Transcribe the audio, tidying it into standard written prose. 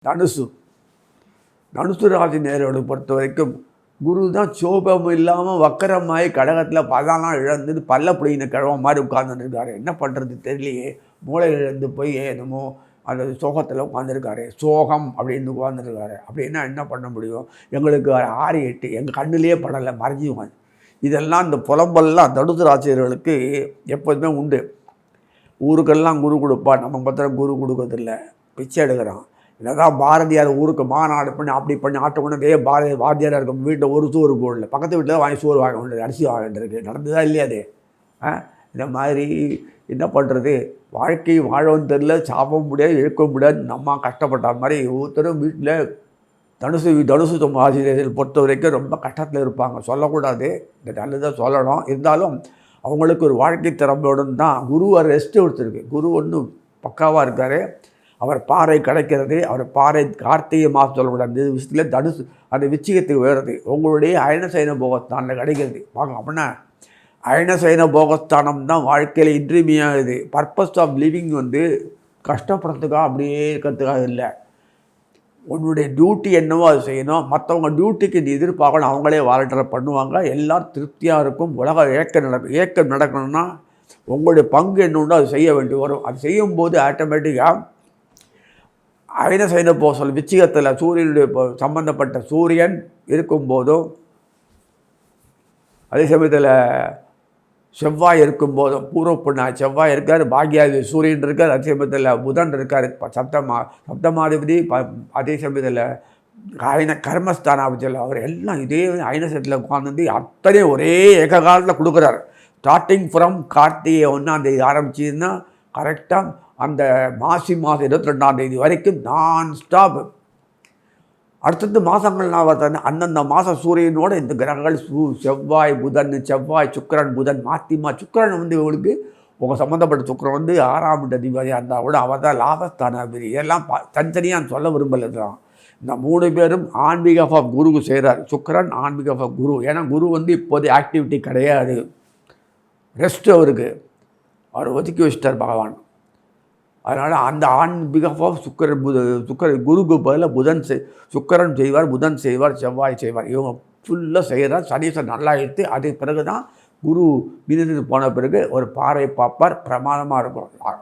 தனுசு தனுசு ராசி நேரோடு பொறுத்த வரைக்கும் குரு தான் சோபம் இல்லாமல் வக்கரமாகி கடகத்தில் பதெல்லாம் இழந்துட்டு பல்ல பிடிங்கின கிழவ மாதிரி உட்கார்ந்துருக்காரு. என்ன பண்ணுறது தெரியலையே, மூளை இழந்து போய் என்னமோ அந்த சோகத்தில் உட்காந்துருக்காரு. சோகம் அப்படின்னு உட்காந்துருக்காரு. அப்படின்னா என்ன பண்ண முடியும்? எங்களுக்கு 6, 8 எங்கள் கண்ணிலே படலை, மறைஞ்சிவாங்க. இதெல்லாம் இந்த புலம்பல்லாம் தனுசு ராசியர்களுக்கு எப்போதுமே உண்டு. ஊருக்கெல்லாம் குரு கொடுப்பா, நம்ம பத்திரம் குரு கொடுக்கறதில்ல, பிச்சை எடுக்கிறான். என்னதான் பாரதியார் ஊருக்கு மாநாடு பண்ணி அப்படி பண்ணி ஆட்டோன்னு வாத்தியாராக இருக்கும் வீட்டில் ஒரு சோறு போடல, பக்கத்து வீட்டில் தான் வாங்கி சோறு வாங்க வேண்டியது, அரிசி வாங்க வேண்டியிருக்கு. நடந்ததா இல்லையா அது? இந்த மாதிரி என்ன பண்ணுறது? வாழ்க்கை வாழவும் தெரியல, சாப்பிட முடியாது, இழுக்க முடியாது, நம்ம கஷ்டப்பட்ட மாதிரி ஒவ்வொருத்தரும் வீட்டில் தனுசு ஆசிரியர்கள் பொறுத்த வரைக்கும் ரொம்ப கஷ்டத்தில் இருப்பாங்க. சொல்லக்கூடாது, இந்த நல்லதாக சொல்லணும். இருந்தாலும் அவங்களுக்கு ஒரு வாழ்க்கை திறமையோடு தான் குரு ரெஸ்ட் எடுத்துருக்கு. குரு ஒன்றும் பக்காவாக இருக்கார். அவர் பாறை கிடைக்கிறது, அவர் பாறை கார்த்திகை மாதம் சொல்லக்கூடாது. இந்த விஷயத்தில் தனுசு அந்த விச்சிகத்துக்கு வேறுது. உங்களுடைய அயனசைன போகஸ்தானில் கிடைக்கிறது. வாங்க அப்படின்னா அயனசைன போகஸ்தானம் தான் வாழ்க்கையில் இன்றியமையாகுது. பர்பஸ் ஆஃப் லிவிங் கஷ்டப்படுறதுக்காக அப்படியே இருக்கிறதுக்காக இல்லை. உன்னுடைய டியூட்டி என்னவோ அது செய்யணும். மற்றவங்க டியூட்டிக்கு நீ எதிர்பார்க்கணும், அவங்களே வாலண்டியர் பண்ணுவாங்க. எல்லோரும் திருப்தியாக இருக்கும். உலக ஏக்கம் நடக்கணும்னா உங்களுடைய பங்கு என்னொன்று அது செய்ய வேண்டி வரும். அது செய்யும்போது ஆட்டோமேட்டிக்காக அயனசைன போசல் விச்சிகத்தில் சூரியனுடைய சம்பந்தப்பட்ட சூரியன் இருக்கும்போதும், அதே சமயத்தில் செவ்வாய் இருக்கும்போதும், பூர்வ புண்ணா செவ்வாய் இருக்கார், பாக்யாதி சூரியன் இருக்கார், அதே சமயத்தில் புதன் இருக்கார், சப்தமாதிபதி, அதே சமயத்தில் கர்மஸ்தானாபதியில் அவர் எல்லாம் இதே அயனசத்தில் உட்கார்ந்து அத்தனையும் ஒரே ஏக காலத்தில் கொடுக்குறார். ஸ்டார்டிங் ஃப்ரம் கார்த்திகை 1ஆம் தேதி ஆரம்பிச்சிதுன்னா கரெக்டாக அந்த மாசி மாதம் 22ஆம் தேதி வரைக்கும் நான் ஸ்டாப். அடுத்தது மாதங்கள் நான் பார்த்தேன். அந்தந்த மாதம் சூரியனோட இந்த கிரகங்கள் செவ்வாய் புதன், செவ்வாய் சுக்கிரன் புதன் சுக்கிரன் இவங்களுக்கு உங்கள் சம்மந்தப்பட்ட சுக்கிரன் 6ஆம் அதிபதியாக இருந்தால் கூட அவர் தான் லாபஸ்தானாதிபதி. இதெல்லாம் தனித்தனியாக சொல்ல விரும்பலை தான். இந்த 3 பேரும் ஆன்மீக ஆஃப் குருக்கு செய்கிறார். சுக்கிரன் ஆன்மீக ஆஃப் குரு. ஏன்னா குரு இப்போதைய ஆக்டிவிட்டி கிடையாது, ரெஸ்ட் அவருக்கு. அவர் ஒதுக்கி வச்சிட்டார் பகவான். அதனால் அந்த ஆன்மீக ஆஃப் சுக்கிரன் குருக்கு பதில் சுக்கிரன் செய்வார், புதன் செய்வார், செவ்வாய் செய்வார். இவங்க ஃபுல்லாக செய்கிறார். சனீஸ்வரன் நல்லா எடுத்து அதுக்கு பிறகு தான் குரு மீனத்துக்கு போன பிறகு ஒரு பாறை பார்ப்பார். பிரமாதமாக இருக்கும்.